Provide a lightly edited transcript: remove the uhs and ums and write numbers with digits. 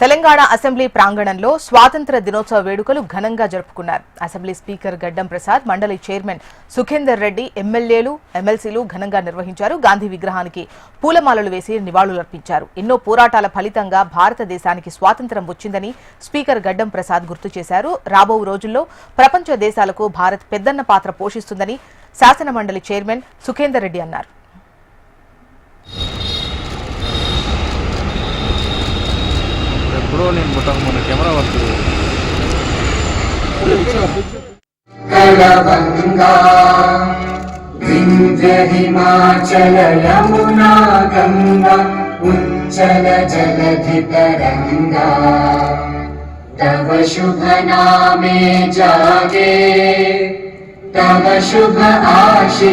Telangana assembly ప్రాంగణంలో స్వాతంత్ర దినోత్సవ వేడుకలు ఘనంగా జరుపుకున్నారు. అసెంబ్లీ స్పీకర్ గడ్డం ప్రసాద్, మండలి చైర్మన్ సుఖేందర్ రెడ్డి, ఎమ్మెల్యేలు, ఎమ్మెల్సీలు ఘనంగా నిర్వహించారు. గాంధీ విగ్రహానికి పూలమాలలు వేసి నివాళులర్పించారు. ఎన్నో పోరాటాల ఫలితంగా భారతదేశానికి స్వాతంత్ర్యం వచ్చిందని స్పీకర్ గడ్డం ప్రసాద్ గుర్తు చేశారు. రాబో రోజుల్లో ప్రపంచ దేశాలకు భారత్ పెద్దన్న పాత్ర పోషిస్తుందని శాసన మండలి చైర్మన్ సుఖేందర్ రెడ్డి అన్నారు. కెమెరా హిమాచల యమునా గంగా ఉచ్చల జలధి తరంగా తవ శుభ నామే జాగే తవ శుభ ఆశీ